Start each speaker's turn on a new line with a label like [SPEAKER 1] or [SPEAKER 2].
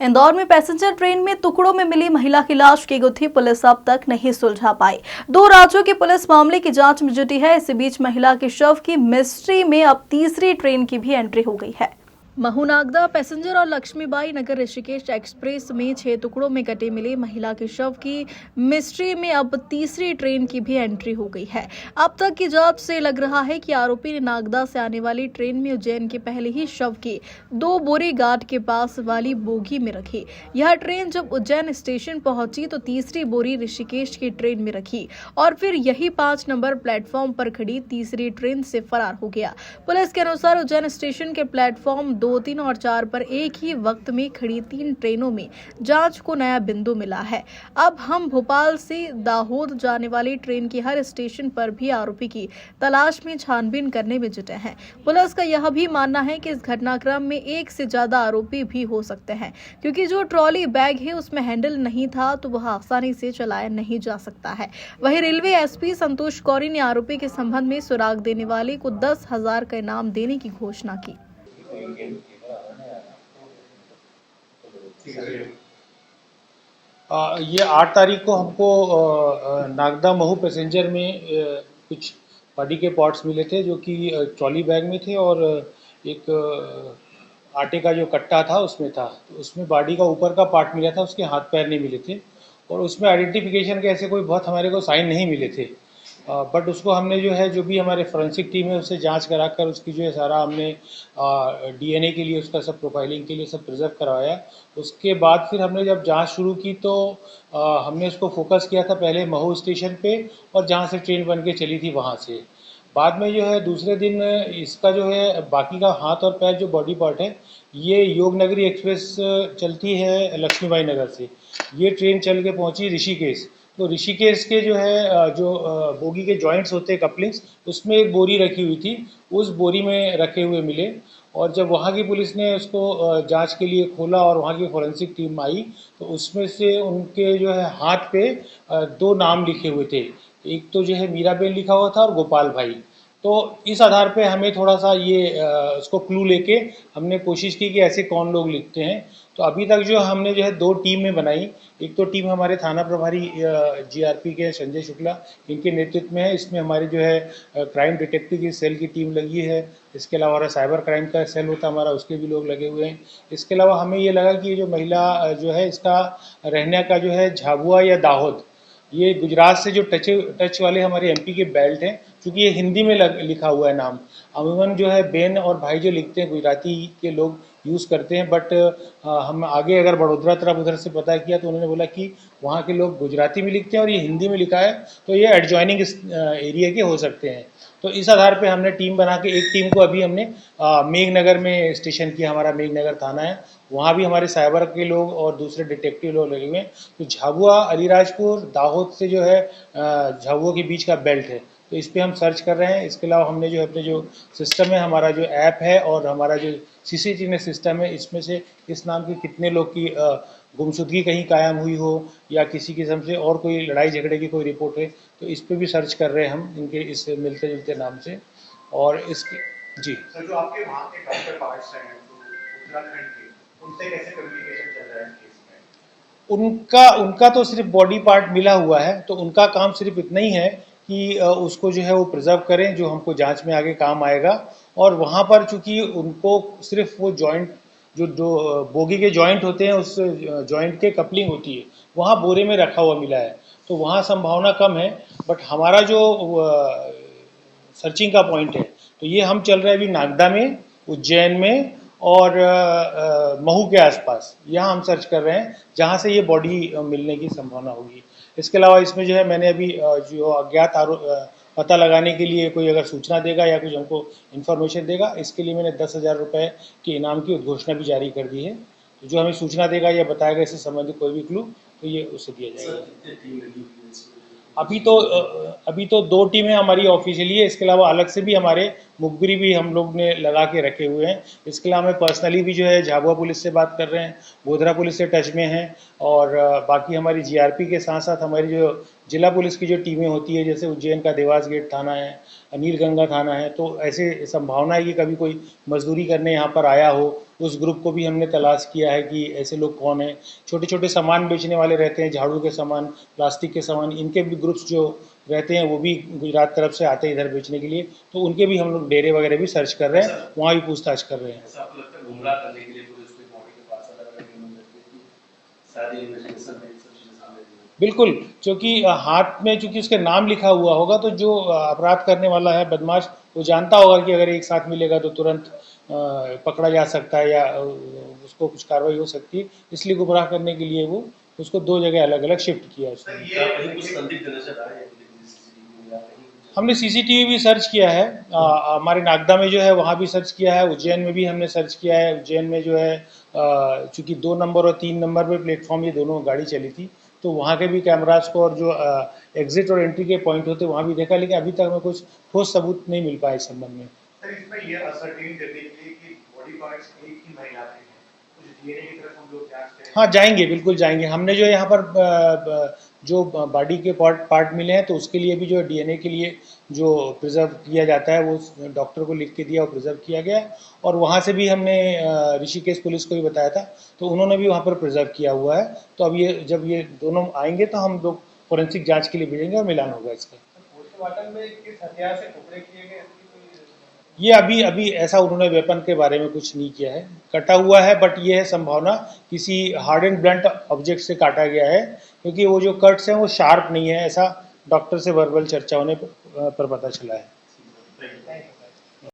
[SPEAKER 1] इंदौर में passenger train में टुकड़ों में मिली महिला की लाश की गुत्थी पुलिस अब तक नहीं सुलझा पाई। 2 राज्यों की पुलिस मामले की जांच में जुटी है। इसी बीच महिला के शव की मिस्ट्री में अब तीसरी ट्रेन की भी एंट्री हो गई है। महू नागदा पैसेंजर और लक्ष्मीबाई नगर ऋषिकेश एक्सप्रेस में 6 टुकड़ों में कटे मिली महिला के शव की मिस्ट्री में अब तीसरी ट्रेन की भी एंट्री हो गई है। अब तक की जांच से लग रहा है कि आरोपी ने नागदा से आने वाली ट्रेन में उज्जैन के पहले ही शव की 2 बोरी घाट के पास वाली बोगी में रखी। यह ट्रेन जब उज्जैन स्टेशन पहुंची तो तीसरी बोरी ऋषिकेश की ट्रेन में रखी और फिर यही 5 नंबर प्लेटफॉर्म पर खड़ी तीसरी ट्रेन से फरार हो गया। पुलिस के अनुसार उज्जैन स्टेशन के प्लेटफॉर्म 2, 3 और 4 पर एक ही वक्त में खड़ी 3 ट्रेनों में जांच को नया बिंदु मिला है। अब हम भोपाल से दाहोद जाने वाली ट्रेन की हर स्टेशन पर भी आरोपी की तलाश में छानबीन करने में जुटे हैं। पुलिस का यह भी मानना है कि इस घटनाक्रम में एक से ज्यादा आरोपी भी हो सकते हैं, क्योंकि जो ट्रॉली बैग है उसमें हैंडल नहीं था तो वह आसानी से चलाया नहीं जा सकता है। वहीं रेलवे एसपी संतोष कौरी ने आरोपी के संबंध में सुराग देने वाले को 10,000 का इनाम देने की घोषणा की।
[SPEAKER 2] ये 8 तारीख को हमको नागदा महू पैसेंजर में कुछ बॉडी के पार्ट्स मिले थे जो कि ट्रॉली बैग में थे और एक आटे का जो कट्टा था उसमें था। तो उसमें बॉडी का ऊपर का पार्ट मिला था, उसके हाथ पैर नहीं मिले थे और उसमें आइडेंटिफिकेशन के ऐसे कोई बहुत हमारे को साइन नहीं मिले थे। बट उसको हमने जो है जो भी हमारे फोरेंसिक टीम है उससे जांच कराकर उसकी जो है सारा हमने डीएनए के लिए उसका सब प्रोफाइलिंग के लिए सब प्रिजर्व करवाया। उसके बाद फिर हमने जब जांच शुरू की तो हमने उसको फोकस किया था पहले महू स्टेशन पे और जहाँ से ट्रेन बन के चली थी वहाँ से। बाद में जो है दूसरे दिन इसका जो है बाकी का हाथ और पैर जो बॉडी पार्ट है ये योगनगरी एक्सप्रेस चलती है लक्ष्मीबाई नगर से। ये ट्रेन चल के पहुँची ऋषिकेश। तो ऋषिकेश के जो है जो बोगी के जॉइंट्स होते हैं कपलिंग्स, उसमें एक बोरी रखी हुई थी, उस बोरी में रखे हुए मिले। और जब वहाँ की पुलिस ने उसको जांच के लिए खोला और वहाँ की फोरेंसिक टीम आई तो उसमें से उनके जो है हाथ पे 2 नाम लिखे हुए थे। एक तो जो है मीराबेन लिखा हुआ था और गोपाल भाई। तो इस आधार पे हमें थोड़ा सा ये उसको क्लू लेके हमने कोशिश की कि ऐसे कौन लोग लिखते हैं। तो अभी तक जो हमने जो है 2 टीम में बनाई। एक तो टीम हमारे थाना प्रभारी जीआरपी के संजय शुक्ला इनके नेतृत्व में है। इसमें हमारी जो है क्राइम डिटेक्टिव की सेल की टीम लगी है। इसके अलावा हमारा साइबर क्राइम का सेल होता है हमारा, उसके भी लोग लगे हुए हैं। इसके अलावा हमें ये लगा कि ये जो महिला जो है इसका रहने का जो है झाबुआ या दाहोद, ये गुजरात से जो टच वाले हमारे एमपी के बेल्ट हैं, क्योंकि ये हिंदी में लिखा हुआ है नाम। अमूमन जो है बेन और भाई जो लिखते हैं गुजराती के लोग यूज़ करते हैं, बट हम आगे अगर बड़ोदरा तरफ उधर से पता किया तो उन्होंने बोला कि वहाँ के लोग गुजराती में लिखते हैं और ये हिंदी में लिखा है, तो ये एडजॉइनिंग एरिया के हो सकते हैं। तो इस आधार पे हमने टीम बना के एक टीम को अभी हमने मेघनगर में स्टेशन किया, हमारा मेघनगर थाना है, वहाँ भी हमारे साइबर के लोग और दूसरे डिटेक्टिव लोग लगे हुए हैं। तो झाबुआ अलीराजपुर दाहोद से जो है झाबुआ के बीच का बेल्ट है, तो इस पर हम सर्च कर रहे हैं। इसके अलावा हमने जो अपने जो सिस्टम है, हमारा जो ऐप है और हमारा जो सीसीटीवी सिस्टम है, इसमें से इस नाम के कितने लोग की गुमशुदगी कहीं कायम हुई हो या किसी किस्म से और कोई लड़ाई झगड़े की कोई रिपोर्ट है, तो इस पर भी सर्च कर रहे हैं हम इनके इस मिलते जुलते नाम से। और इसके जी
[SPEAKER 3] सर, जो आपके वहाँ के काउंटर पार्ट्स हैं तो उत्तराखंड के, उनसे कैसे कम्युनिकेशन चल रहा है केस में?
[SPEAKER 2] उनका तो सिर्फ बॉडी पार्ट मिला हुआ है, तो उनका काम सिर्फ इतना ही है कि उसको जो है वो प्रिजर्व करें, जो हमको जांच में आगे काम आएगा। और वहाँ पर चूंकि उनको सिर्फ वो जॉइंट जो बोगी के जॉइंट होते हैं उस जॉइंट के कपलिंग होती है, वहाँ बोरे में रखा हुआ मिला है, तो वहाँ संभावना कम है। बट हमारा जो सर्चिंग का पॉइंट है तो ये हम चल रहे हैं अभी नागदा में, उज्जैन में और महू के आसपास, यहाँ हम सर्च कर रहे हैं जहाँ से ये बॉडी मिलने की संभावना होगी। इसके अलावा इसमें जो है मैंने अभी जो अज्ञात पता लगाने के लिए कोई अगर सूचना देगा या कुछ हमको इन्फॉर्मेशन देगा, इसके लिए मैंने 10,000 रुपये के इनाम की उद्घोषणा भी जारी कर दी है। तो जो हमें सूचना देगा या बताएगा इससे संबंधित कोई भी क्लू, तो ये उसे दिया जाएगा। अभी तो 2 टीमें हमारी ऑफिशियली है, इसके अलावा अलग से भी हमारे मुखबिरी भी हम लोग ने लगा के रखे हुए हैं। इसके अलावा हमें पर्सनली भी जो है झाबुआ पुलिस से बात कर रहे हैं, गोधरा पुलिस से टच में हैं और बाकी हमारी जीआरपी के साथ साथ हमारी जो जिला पुलिस की जो टीमें होती है, जैसे उज्जैन का देवास गेट थाना है, नीलगंगा थाना है, तो ऐसे संभावना है कि कभी कोई मजदूरी करने यहाँ पर आया हो, उस ग्रुप को भी हमने तलाश किया है कि ऐसे लोग कौन हैं। छोटे छोटे सामान बेचने वाले रहते हैं, झाड़ू के सामान, प्लास्टिक के सामान, इनके भी ग्रुप्स जो रहते हैं वो भी गुजरात तरफ से आते हैं इधर बेचने के लिए, तो उनके भी हम लोग डेरे वगैरह भी सर्च कर रहे हैं, वहाँ भी पूछताछ कर रहे हैं।
[SPEAKER 4] ऐसा आपको लगता है गुमराह करने के लिए पुलिस को बॉडी के पास अलग-अलग टीमों में रखती है, सारी इन्वेस्टिगेशन में सब चीजें सामने दी हैं।
[SPEAKER 2] बिल्कुल, क्योंकि हाथ में चूंकि उसके नाम लिखा हुआ होगा तो जो अपराध करने वाला है बदमाश, वो जानता होगा कि अगर एक साथ मिलेगा तो तुरंत पकड़ा जा सकता है या उसको कुछ कार्रवाई हो सकती है, इसलिए गुमराह करने के लिए वो उसको 2 जगह अलग अलग शिफ्ट किया उसने।
[SPEAKER 4] क्या कहीं कुछ संदिग्ध नजर आए हैं सीसीटीवी में या कहीं कुछ?
[SPEAKER 2] हमने सीसीटीवी भी सर्च किया है, हमारे नागदा में जो है वहाँ भी सर्च किया है, उज्जैन में भी हमने सर्च किया है। उज्जैन में जो है चूँकि 2 नंबर और 3 नंबर पे प्लेटफॉर्म ये दोनों गाड़ी चली थी, तो वहाँ के भी कैमराज को और जो एग्जिट और एंट्री के पॉइंट होते वहाँ भी देखा, लेकिन अभी तक हमें कुछ ठोस सबूत नहीं मिल पाया इस संबंध में।
[SPEAKER 3] सर इसमें ये असरटेन करने के लिए कि बॉडी पार्ट्स एक ही महिला के हैं, कुछ डीएनए की तरफ हम लोग जांच करें।
[SPEAKER 2] हाँ जाएंगे, बिल्कुल जाएंगे। हमने जो यहाँ पर जो बॉडी के पार्ट मिले हैं तो उसके लिए भी जो डीएनए के लिए जो प्रिजर्व किया जाता है वो डॉक्टर को लिख के दिया और प्रिजर्व किया गया, और वहाँ से भी हमने ऋषिकेश पुलिस को भी बताया था, तो उन्होंने भी वहाँ पर प्रिजर्व किया हुआ है। तो अब ये जब ये दोनों आएंगे तो हम लोग फोरेंसिक जांच के लिए भेजेंगे और मिलान होगा इसका।
[SPEAKER 3] पोस्टमार्टम में किस हथियार से टुकड़े किए गए,
[SPEAKER 2] ये अभी ऐसा उन्होंने वेपन के बारे में कुछ नहीं किया है, कटा हुआ है, बट ये है संभावना किसी हार्ड एंड ब्लंट ऑब्जेक्ट से काटा गया है, क्योंकि वो जो कट्स हैं वो शार्प नहीं है, ऐसा डॉक्टर से वर्बल चर्चा होने पर पता चला है।